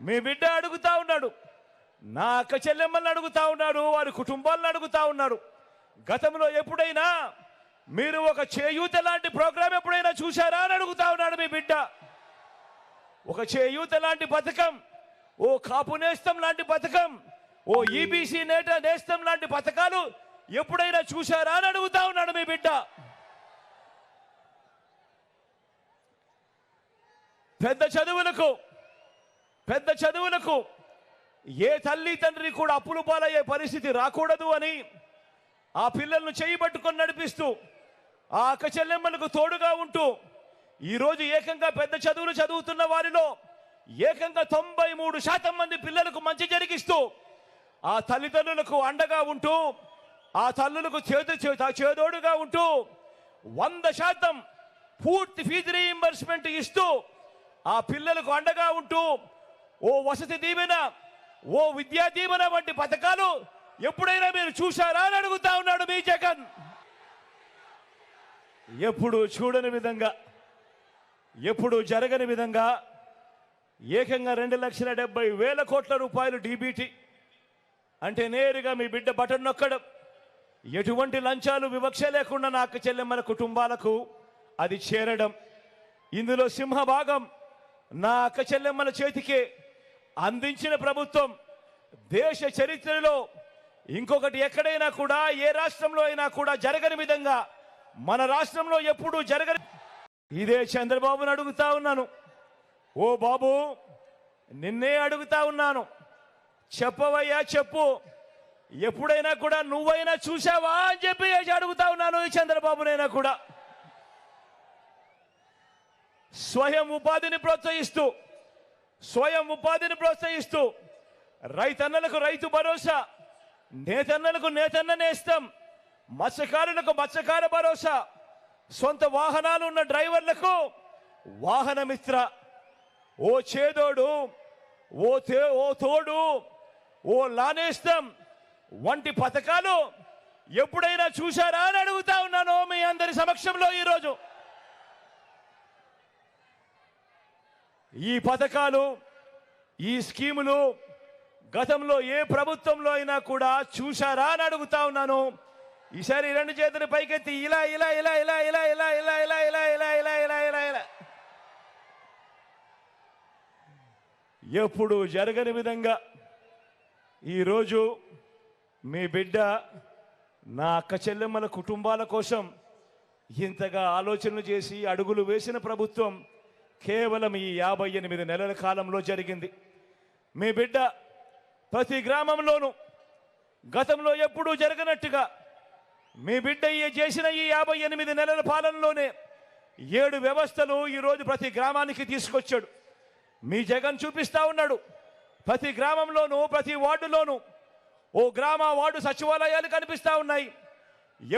మీ బిడ్డ అడుగుతా ఉన్నాడు, నా అక్క చెల్లెమ్మల్ని అడుగుతా ఉన్నాడు, వారి కుటుంబాలను అడుగుతా ఉన్నారు. గతంలో ఎప్పుడైనా మీరు ఒక చేయూత లాంటి ప్రోగ్రాం ఎప్పుడైనా చూశారా అని అడుగుతా ఉన్నాడు మీ బిడ్డ. ఒక చేయూత లాంటి పథకం, ఓ కాపు నేస్తం లాంటి పథకం, ఓ ఈబీసీ నేస్తం లాంటి పథకాలు ఎప్పుడైనా చూశారా అని అడుగుతా ఉన్నాడు మీ బిడ్డ. పెద్ద చదువులకు ఏ తల్లి తండ్రి కూడా అప్పులు పాలయ్యే పరిస్థితి రాకూడదు అని ఆ పిల్లలను చేయబట్టుకొని నడిపిస్తూ ఆ అక్క చెల్లెమ్మలకు తోడుగా ఉంటూ ఈరోజు ఏకంగా పెద్ద చదువులు చదువుతున్న వారిలో ఏకంగా 93% మంది పిల్లలకు మంచి జరిగిస్తూ ఆ తల్లిదండ్రులకు అండగా ఉంటూ ఆ తల్లులకు చేదోడుగా ఉంటూ 100% పూర్తి ఫీజు రీయింబర్స్మెంట్ ఇస్తూ ఆ పిల్లలకు అండగా ఉంటూ ఓ వసతి దీవెన, ఓ విద్యా దీవెన వంటి పథకాలు ఎప్పుడైనా మీరు చూశారా అని అడుగుతా ఉన్నాడు మీ జగన్. ఎప్పుడు చూడని విధంగా, ఎప్పుడు జరగని విధంగా ఏకంగా 2,70,000 కోట్ల రూపాయలు డీబీటీ అంటే నేరుగా మీ బిడ్డ బటన్ నొక్కడం, ఎటువంటి లంచాలు వివక్ష లేకుండా నా అక్క చెల్లెమ్మల కుటుంబాలకు అది చేరడం. ఇందులో సింహభాగం నా అక్క చెల్లెమ్మల చేతికే అందించిన ప్రభుత్వం దేశ చరిత్రలో ఇంకొకటి ఎక్కడైనా కూడా, ఏ రాష్ట్రంలో అయినా కూడా జరగని విధంగా మన రాష్ట్రంలో ఎప్పుడూ జరగని. ఇదే చంద్రబాబును అడుగుతా ఉన్నాను, ఓ బాబు నిన్నే అడుగుతా ఉన్నాను, చెప్పవయ్యా చెప్పు, ఎప్పుడైనా కూడా నువ్వైనా చూసావా అని చెప్పి అడుగుతా ఉన్నాను ఈ చంద్రబాబునైనా కూడా. స్వయం ఉపాధిని ప్రోత్సహిస్తూ రైతన్నలకు రైతు భరోసా, నేతన్నలకు నేతన్న నేస్తం, మత్స్యకారులకు మత్స్యకార భరోసా, సొంత వాహనాలు ఉన్న డ్రైవర్లకు వాహన మిత్ర, ఓ చేదోడు, ఓ తోడు, ఓ లానేస్తం వంటి పథకాలు ఎప్పుడైనా చూశారా అని అడుగుతా ఉన్నాను మీ అందరి సమక్షంలో. ఈరోజు ఈ పథకాలు, ఈ స్కీములు గతంలో ఏ ప్రభుత్వంలో అయినా కూడా చూశారా అని అడుగుతా ఉన్నాను. ఈసారి 2 చేతులు పైకెత్తి ఇలా ఇలా ఇలా ఇలా ఇలా ఇలా ఇలా ఇలా ఇలా ఇలా ఇలా ఇలా ఇలా ఇలా ఎప్పుడు జరగని విధంగా ఈరోజు మీ బిడ్డ నా అక్క చెల్లెమ్మల కుటుంబాల కోసం ఇంతగా ఆలోచనలు చేసి అడుగులు వేసిన ప్రభుత్వం కేవలం ఈ 58 నెలల కాలంలో జరిగింది. మీ బిడ్డ ప్రతి గ్రామంలోనూ గతంలో ఎప్పుడూ జరగనట్టుగా మీ బిడ్డ చేసిన ఈ 58 నెలల పాలనలోనే 7 వ్యవస్థలు ఈరోజు ప్రతి గ్రామానికి తీసుకొచ్చాడు. మీ జగన్ చూపిస్తా ఉన్నాడు, ప్రతి గ్రామంలోనూ ప్రతి వార్డులోనూ ఓ గ్రామ వార్డు సచివాలయాలు కనిపిస్తా ఉన్నాయి.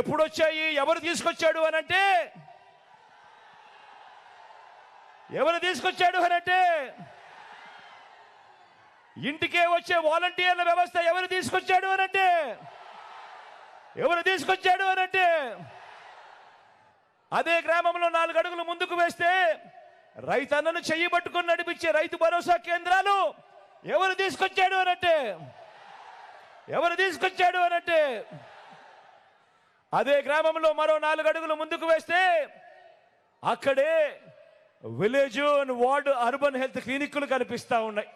ఎప్పుడు వచ్చాయి, ఎవరు తీసుకొచ్చాడు అనంటే, ఇంటికే వచ్చే వాలంటీర్ల వ్యవస్థ ఎవరు తీసుకొచ్చాడు అనంటే అదే గ్రామంలో 4 అడుగులు ముందుకు వేస్తే రైతన్నను చెయ్యి పట్టుకొని నడిపించే రైతు భరోసా కేంద్రాలు ఎవరు తీసుకొచ్చాడు అనంటే అదే గ్రామంలో మరో 4 అడుగులు ముందుకు వేస్తే అక్కడే village and ward urban health క్లినిక్లు కనిపిస్తా ఉన్నాయి.